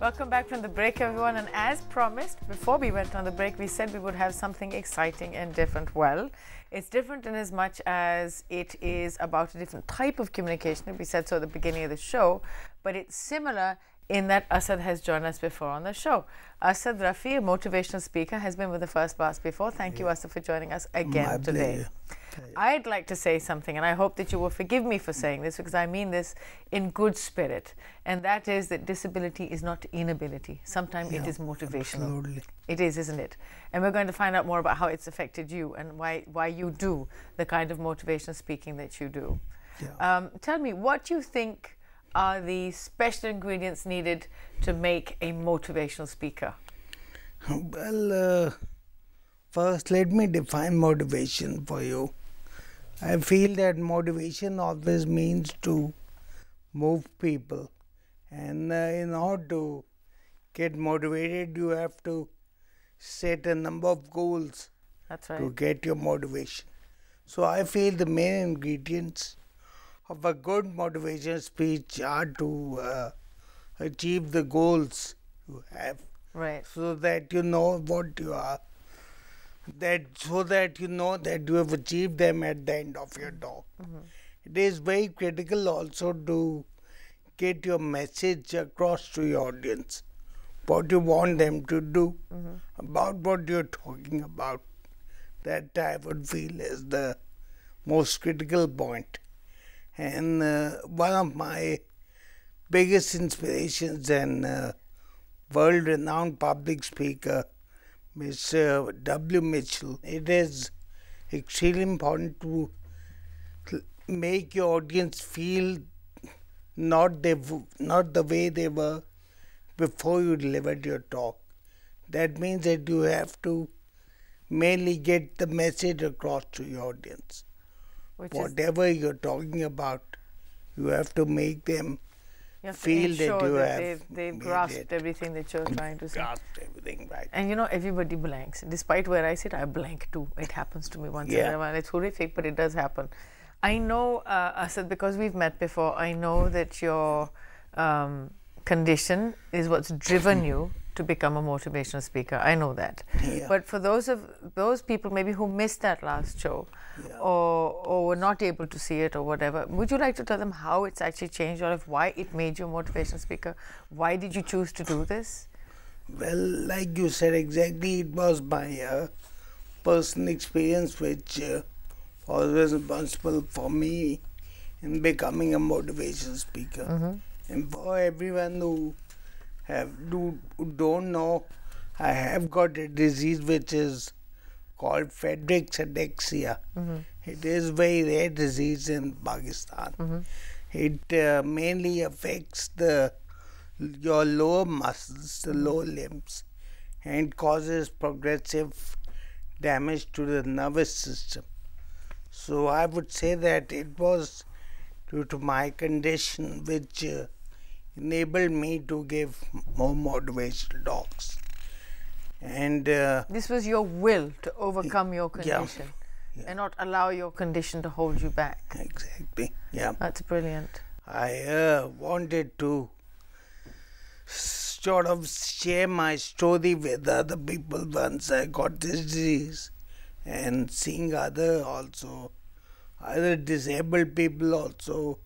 Welcome back from the break, everyone. And as promised, before we went on the break, we said we would have something exciting and different. Well, it's different in as much as it is about a different type of communication. We said so at the beginning of the show, but it's similar in that Asad has joined us before on the show. Asad Rafi, a motivational speaker, has been with the First Class before. Thank you, Asad, for joining us again today. I'd like to say something, and I hope that you will forgive me for saying this, because I mean this in good spirit, and that is that disability is not inability. Sometimes it is motivational. Absolutely. It is, isn't it? And we're going to find out more about how it's affected you and why you do the kind of motivational speaking that you do. Yeah. Tell me, what do you think are the special ingredients needed to make a motivational speaker? Well, first let me define motivation for you. I feel that motivation always means to move people, and in order to get motivated, you have to set a number of goals. That's right. To get your motivation. So I feel the main ingredients of a good motivation speech are to achieve the goals you have. Right. So that you know what you are. So that you know that you have achieved them at the end of your talk. It is very critical also to get your message across to your audience. What you want them to do about what you're talking about. That I would feel is the most critical point. And one of my biggest inspirations and world-renowned public speaker, Mr. W. Mitchell, it is extremely important to make your audience feel not the way they were before you delivered your talk. That means that you have to mainly get the message across to your audience. Whatever you're talking about, you have to make them feel that they've grasped everything that you're trying to say. Grasped everything, right. And you know, everybody blanks. Despite where I sit, I blank too. It happens to me once in a while. It's horrific, but it does happen. I know, Asad, because we've met before, I know that your condition is what's driven you to become a motivational speaker. I know that. Yeah. But for those people maybe who missed that last show, or were not able to see it or whatever, would you like to tell them how it's actually changed your life, why it made you a motivational speaker? Why did you choose to do this? Well, like you said exactly, it was my personal experience which was responsible for me in becoming a motivational speaker. And for everyone who don't know, I have got a disease which is called Friedreich's ataxia. It is a very rare disease in Pakistan. It mainly affects your lower muscles, the lower limbs, and causes progressive damage to the nervous system. So I would say that it was due to my condition which enabled me to give more motivational talks. And this was your will to overcome your condition and not allow your condition to hold you back. Exactly. Yeah. That's brilliant. I wanted to sort of share my story with other people once I got this disease, and seeing other disabled people also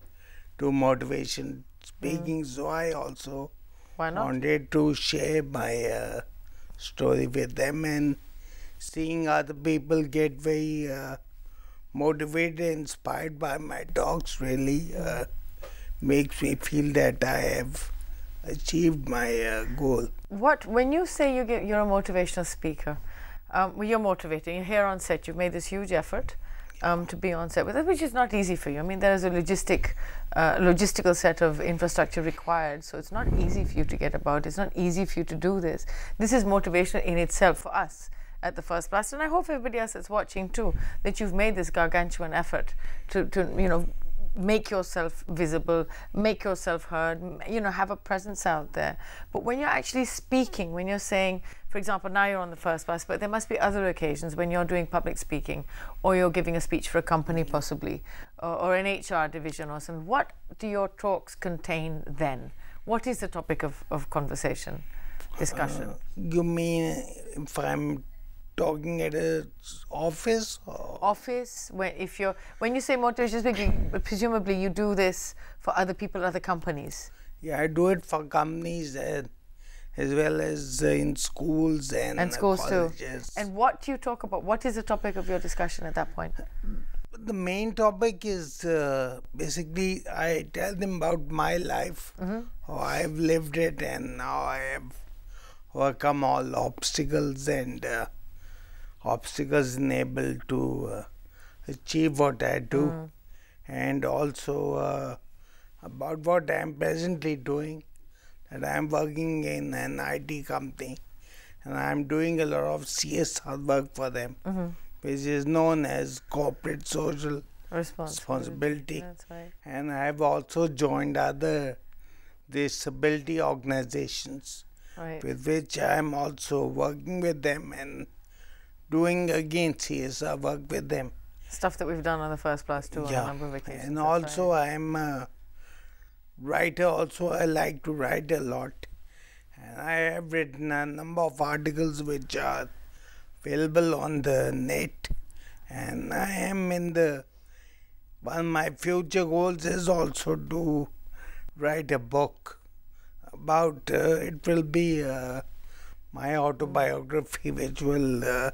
do motivation speaking. So I also wanted to share my story with them, and seeing other people get very motivated, inspired by my talks really makes me feel that I have achieved my goal. When you say you're a motivational speaker, you're motivating, you're here on set, you've made this huge effort to be on set with us, which is not easy for you. I mean, there is a logistical set of infrastructure required, so it's not easy for you to get about. It's not easy for you to do this. This is motivational in itself for us at the First Class, and I hope everybody else that's watching too, that you've made this gargantuan effort to make yourself visible, make yourself heard, have a presence out there. But when you're actually speaking, when you're saying, for example, now you're on the First Class, but there must be other occasions when you're doing public speaking, or you're giving a speech for a company possibly, or an HR division or something. What do your talks contain then? What is the topic of conversation, discussion? You mean if I'm talking at a office? Or? Office, when you say motivation speaking, presumably you do this for other people, other companies. Yeah, I do it for companies as well as in schools and schools colleges. Too. And what do you talk about? What is the topic of your discussion at that point? The main topic is basically I tell them about my life, how I've lived it, and how I have overcome all obstacles and obstacles enabled to achieve what I do, and also about what I'm presently doing. That I'm working in an IT company, and I'm doing a lot of CSR work for them, which is known as corporate social responsibility. That's right. And I've also joined other disability organizations, Right. with which I'm also working with them and doing again CSR work with them. Stuff that we've done on the First Plus too, on a number of occasions. And that's also right. I'm a writer also. I like to write a lot. And I have written a number of articles which are available on the net. And I am in one of my future goals is also to write a book about, it will be my autobiography, which will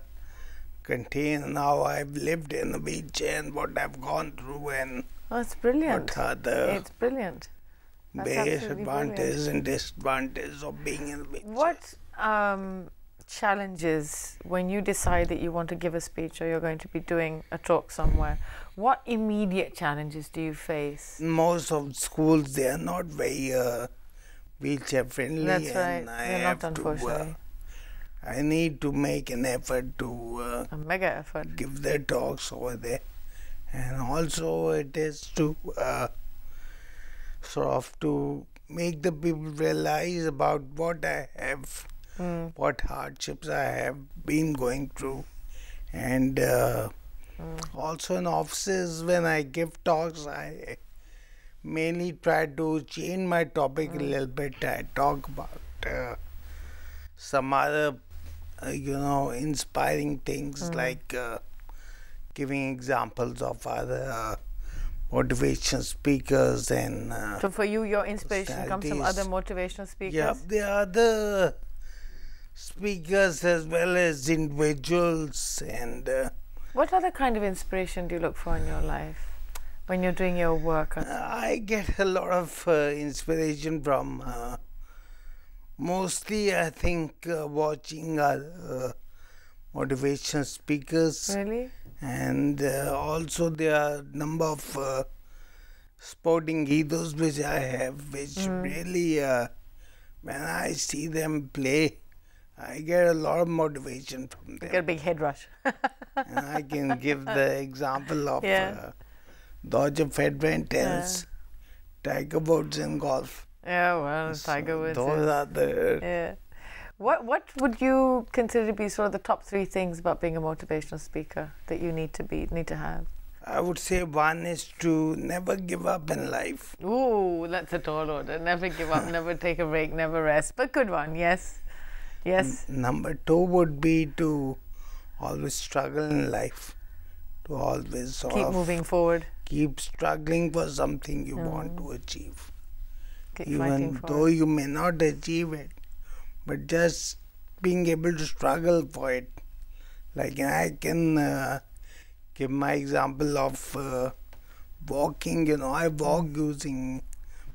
contain how I've lived in a wheelchair and what I've gone through and it's brilliant. what are the It's brilliant. That's advantages and disadvantages of being in a wheelchair. What challenges, when you decide that you want to give a speech or you're going to be doing a talk somewhere, what immediate challenges do you face? Most of schools, they are not very wheelchair friendly. That's right. And They're not, unfortunately. I need to make an effort to A mega effort. give their talks over there. And also it is to sort of to make the people realize about what I have, what hardships I have been going through. And also in offices, when I give talks, I mainly try to change my topic a little bit. I talk about some other, inspiring things like giving examples of other motivational speakers and So for you, your inspiration comes from other motivational speakers? yeah, there are other speakers as well as individuals. And what other kind of inspiration do you look for in your life when you're doing your work? I get a lot of inspiration from mostly, I think, watching motivational speakers. Really? And also there are a number of sporting heroes which I have, which really, when I see them play, I get a lot of motivation from them. You get a big head rush. And I can give the example of Yeah. Roger Federer in tennis, Tiger Woods in golf. Yeah, well, Tiger Woods. Those are the... Yeah. What would you consider to be sort of the top 3 things about being a motivational speaker that you need to have? I would say one is to never give up in life. Ooh, that's a tall order. Never give up, never take a break, never rest. But good one, yes. Yes. Number 2 would be to always struggle in life. To always sort Keep of moving forward. keep struggling for something you want to achieve. Keep fighting Even for though it. you may not achieve it, but just being able to struggle for it. Like I can give my example of walking. I walk using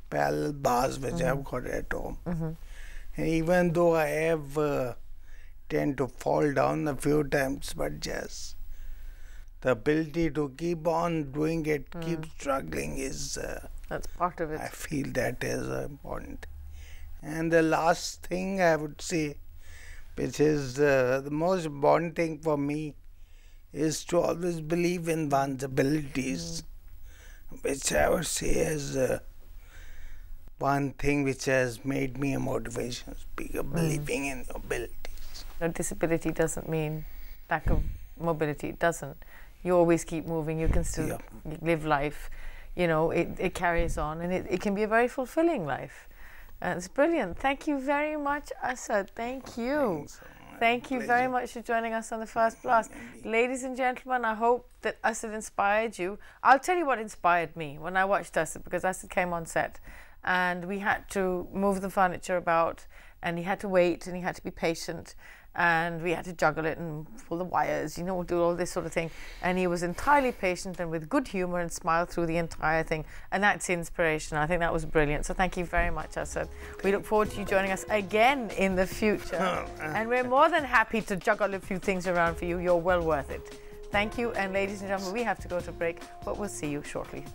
parallel bars which I've got at home. And even though I have tend to fall down a few times, but just the ability to keep on doing it, keep struggling is That's part of it. I feel that is important. And the last thing I would say, which is the most important thing for me, is to always believe in one's abilities, which I would say is one thing which has made me a motivational speaker, believing in your abilities. No, disability doesn't mean lack of mobility. It doesn't. You always keep moving. You can still live life. It carries on, and it can be a very fulfilling life. It's brilliant. Thank you very much, Asad. Thank you. Thank you very much for joining us on the First Blast. Ladies and gentlemen, I hope that Asad inspired you. I'll tell you what inspired me when I watched Asad, because Asad came on set and we had to move the furniture about, and he had to wait and he had to be patient, and we had to juggle it and pull the wires, you know, do all this sort of thing. And he was entirely patient and with good humor and smiled through the entire thing. And that's inspiration. I think that was brilliant. So thank you very much, Asad. We look forward to you joining us again in the future. And we're more than happy to juggle a few things around for you. You're well worth it. Thank you. And ladies and gentlemen, we have to go to break, but we'll see you shortly.